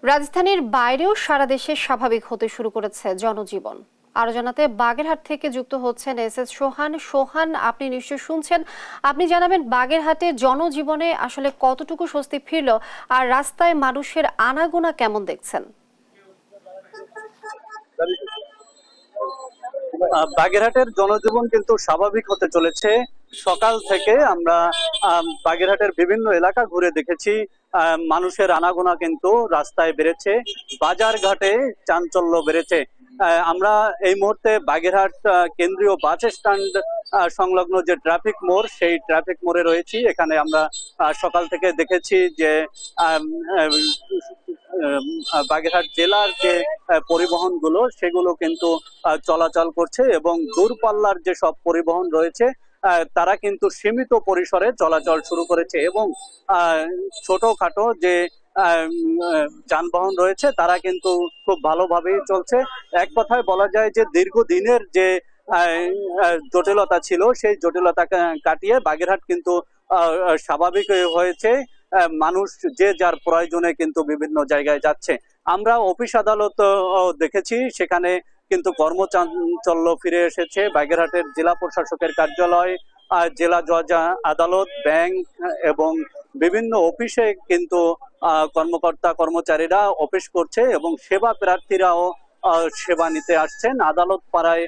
রাজধানীর বাইরেও সারা দেশে স্বাভাবিক হতে শুরু করেছে জনজীবন। আরো জানাতে বাগেরহাট থেকে যুক্ত হচ্ছেন এস সোহান। সোহান, আপনি নিশ্চয় শুনছেন, আপনি জানাবেন বাগেরহাটে জনজীবনে আসলে কতটুকু স্বস্তি ফিরল, আর রাস্তায় মানুষের আনাগোনা কেমন দেখছেন? বাগেরহাটের জনজীবন কিন্তু স্বাভাবিক হতে চলেছে। সকাল থেকে আমরা বাগেরহাটের বিভিন্ন এলাকা ঘুরে দেখেছি, মানুষের আনাগোনা কিন্তু রাস্তায় বেড়েছে, বাজার ঘাটে চাঞ্চল্য বেড়েছে। আমরা এই মুহূর্তে বাগেরহাট কেন্দ্রীয় বাস স্ট্যান্ড সংলগ্ন যে ট্রাফিক মোড়, সেই ট্রাফিক মোড়ে রয়েছি। এখানে আমরা সকাল থেকে দেখেছি যে বাগেরহাট জেলার যে পরিবহনগুলো সেগুলো কিন্তু চলাচল করছে, এবং দূরপাল্লার যে সব পরিবহন রয়েছে তারা কিন্তু সীমিত পরিসরে চলাচল শুরু করেছে, এবং ছোটখাটো যে যানবাহন রয়েছে তারা কিন্তু খুব ভালোভাবেই চলছে। এক কথায় বলা যায় যে দীর্ঘদিনের যে জটিলতা ছিল, সেই জটিলতা কাটিয়ে বাগেরহাট কিন্তু স্বাভাবিক হয়েছে। মানুষ যে যার প্রয়োজনে কিন্তু বিভিন্ন জায়গায় যাচ্ছে। আমরা অফিস আদালত দেখেছি, সেখানে কিন্তু কর্মচাঞ্চল্য ফিরে এসেছে। বাগেরহাটের জেলা প্রশাসকের কার্যালয়, জেলা জজ আদালত, ব্যাংক এবং বিভিন্ন অফিসে কিন্তু কর্মকর্তা কর্মচারীরা অফিস করছে, এবং সেবা প্রার্থীরাও সেবা নিতে আসছেন। আদালত পাড়ায়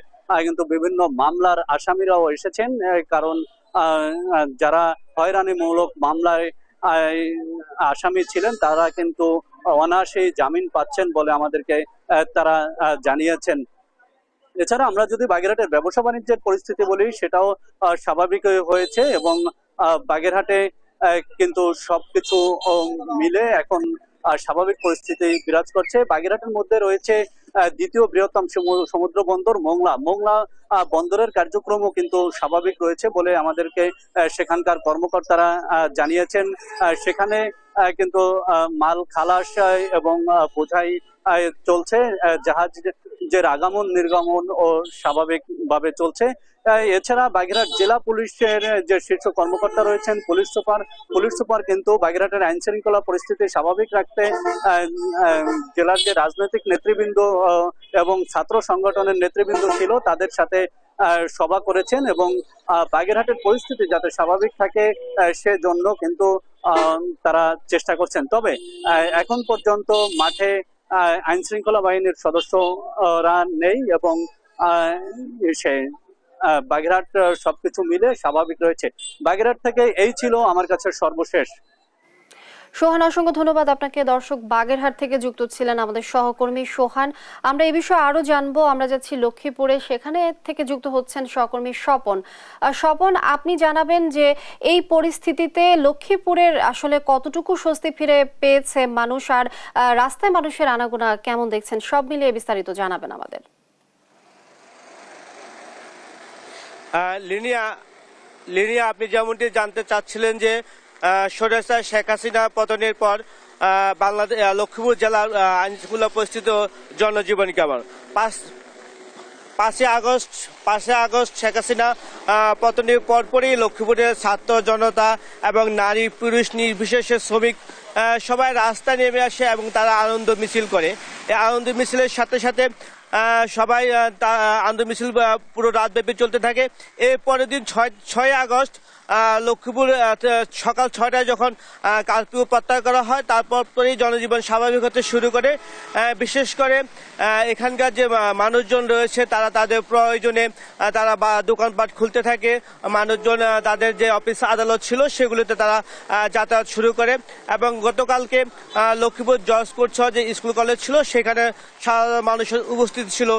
কিন্তু বিভিন্ন মামলার আসামিরাও এসেছেন, কারণ যারা হয়রানিমূলক মামলায় আসামি ছিলেন তারা কিন্তু অনায়াসেই জামিন পাচ্ছেন বলে আমাদেরকে তারা জানিয়েছেন। এছাড়া আমরা যদি বাগেরহাটের ব্যবসা বাণিজ্যের পরিস্থিতি বলি, সেটাও স্বাভাবিক হয়েছে, এবং বাগেরহাটে কিন্তু সবকিছু মিলে এখন স্বাভাবিক পরিস্থিতি বিরাজ করছে। বাগেরহাটের মধ্যে রয়েছে দ্বিতীয় বৃহত্তম সমুদ্র বন্দর মোংলা বন্দরের কার্যক্রমও কিন্তু স্বাভাবিক রয়েছে বলে আমাদেরকে সেখানকার কর্মকর্তারা জানিয়েছেন। সেখানে কিন্তু মাল খালাস এবং বোঝাই চলছে, জাহাজের আগমন নির্গমন ও স্বাভাবিকভাবে চলছে। এছাড়া বাগেরহাট জেলা পুলিশের যে শীর্ষ কর্মকর্তা রয়েছেন, পুলিশ সুপার কিন্তু বাগেরহাটের আইন শৃঙ্খলা পরিস্থিতি স্বাভাবিক রাখতে জেলার যে রাজনৈতিক নেতৃবৃন্দ এবং ছাত্র সংগঠনের নেতৃবৃন্দ ছিল তাদের সাথে সভা করেছেন, এবং বাগেরহাটের পরিস্থিতি যাতে স্বাভাবিক থাকে সেজন্য কিন্তু তারা চেষ্টা করছেন। তবে এখন পর্যন্ত মাঠে আইন শৃঙ্খলা বাহিনীর সদস্যরা নেই, এবং সে বাগেরহাট সবকিছু মিলে স্বাভাবিক রয়েছে। বাগেরহাট থেকে এই ছিল আমার কাছে সর্বশেষ। সোহান, অসংখ্য ধন্যবাদ আপনাকে। দর্শক, বাগেরহাট থেকে যুক্ত ছিলেন আমাদের সহকর্মী সোহান। আমরা এই বিষয়ে আরো জানবো। আমরা যাচ্ছি লক্ষ্মীপুরে, সেখানে থেকে যুক্ত হচ্ছেন সহকর্মী স্বপন। স্বপন, আপনি জানাবেন যে এই পরিস্থিতিতে লক্ষ্মীপুরের আসলে কতটুকু স্বস্তি ফিরে পেয়েছে মানুষ, আর রাস্তায় মানুষের আনাগোনা কেমন দেখছেন, সব মিলিয়ে বিস্তারিত জানাবেন আমাদের। লিনিয়া, আপনি যেমনটি জানতে চাচ্ছিলেন যে স্বৈরাচার শেখ হাসিনা পতনের পর বাংলাদেশ লক্ষ্মীপুর জেলার আইনশৃঙ্খলা পরিস্থিতি জনজীবন কেমন। 5ই আগস্ট শেখ হাসিনা পতনের পরপরই লক্ষ্মীপুরের ছাত্র জনতা এবং নারী পুরুষ নির্বিশেষে শ্রমিক সবাই রাস্তায় নেমে আসে এবং তারা আনন্দ মিছিল করে। এই আনন্দ মিছিলের সাথে সাথে সবাই আনন্দ মিছিল পুরো রাতব্যাপী চলতে থাকে। এর পরের দিন 6ই আগস্ট লক্ষ্মীপুর সকাল 6টায় যখন কারফিউ প্রত্যাহার করা হয়, তারপরেই জনজীবন স্বাভাবিক হতে শুরু করে। বিশেষ করে এখানকার যে মানুষজন রয়েছে তারা তাদের প্রয়োজনে তারা দোকানপাট খুলতে থাকে। মানুষজন তাদের যে অফিস আদালত ছিল সেগুলিতে তারা যাতায়াত শুরু করে, এবং গতকালকে লক্ষ্মীপুর জজকোর্ট সহ যে স্কুল কলেজ ছিল সেখানে সাধারণ মানুষের উপস্থিতি ছিল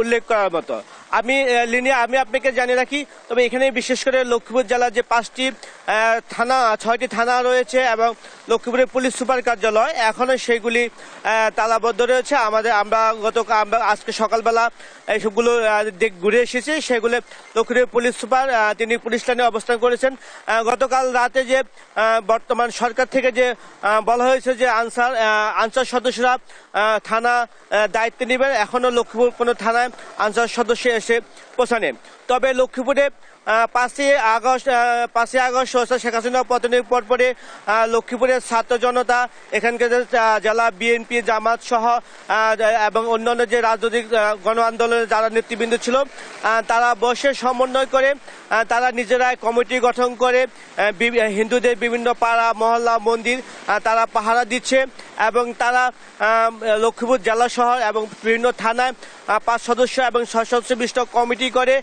উল্লেখ করার মতো। আমি আপনাকে জানিয়ে রাখি, তবে এখানে বিশেষ করে লক্ষ্মীপুর জেলার যে 6টি থানা রয়েছে এবং লক্ষ্মীপুরের পুলিশ সুপার কার্যালয় এখনো সেগুলি তালাবদ্ধ রয়েছে। আমরা আজকে সকালবেলা এইসবগুলো ঘুরে এসেছি। সেগুলো লক্ষ্মীপুরের পুলিশ সুপার তিনি পুলিশ লাইনে অবস্থান করেছেন। গতকাল রাতে যে বর্তমান সরকার থেকে যে বলা হয়েছে যে আনসার সদস্যরা থানা দায়িত্ব নেবেন, এখনো লক্ষ্মীপুর কোনো থানায় আনসার সদস্য এসে পৌঁছানে। তবে লক্ষ্মীপুরে 5ই আগস্ট শেখ হাসিনা পতনের পরপরে লক্ষ্মীপুরের ছাত্র জনতা, এখানকার জেলা বিএনপি, জামাত সহ এবং অন্যান্য যে রাজনৈতিক গণ আন্দোলনের যারা নেতৃবৃন্দ ছিল, তারা বসে সমন্বয় করে তারা নিজেরাই কমিটি গঠন করে হিন্দুদের বিভিন্ন পাড়া মহল্লা মন্দির তারা পাহারা দিচ্ছে এবং তারা লক্ষ্মীপুর জেলা শহর এবং বিভিন্ন থানায় 5 সদস্য এবং 6 সদস্য বিশিষ্ট কমিটি করে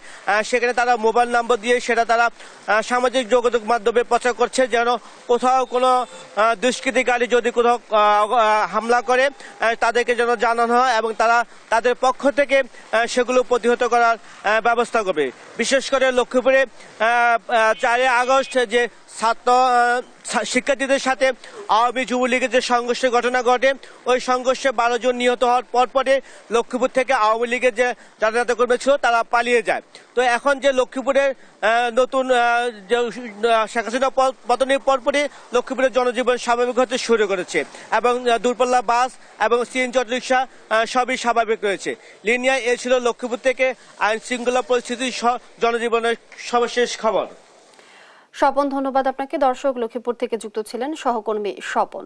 সেখানে তারা মোবাইল নম্বর দিয়ে সেটা তারা সামাজিক যোগাযোগ মাধ্যমে প্রচার করছে, যেন কোথাও কোনো দুষ্কৃতিকারী যদি কোথাও হামলা করে তাদেরকে যেন জানানো হয় এবং তারা তাদের পক্ষ থেকে সেগুলো প্রতিহত করার ব্যবস্থা করবে। বিশেষ করে লক্ষ্মীপুরে 4 আগস্ট যে শিক্ষার্থীদের সাথে আওয়ামী যুবলীগের যে সংঘর্ষের ঘটনা ঘটে, ওই সংঘর্ষে 12 জন নিহত হওয়ার পরপরে লক্ষ্মীপুর থেকে আওয়ামী লীগের যে যারা নেতা কর্মী ছিল তারা পালিয়ে যায়। তো এখন যে লক্ষ্মীপুরের নতুন শেখ হাসিনা পতনের পরপরই লক্ষ্মীপুরের জনজীবন স্বাভাবিক হতে শুরু করেছে এবং দূরপাল্লা বাস এবং সিএনজি অটোরিকশা সবই স্বাভাবিক রয়েছে। লিনিয়া এ ছিল লক্ষ্মীপুর থেকে আইন শৃঙ্খলা পরিস্থিতি জনজীবনের সর্বশেষ খবর। স্বপন, ধন্যবাদ আপনাকে। দর্শক, লক্ষ্মীপুর থেকে যুক্ত ছিলেন সহকর্মী স্বপন।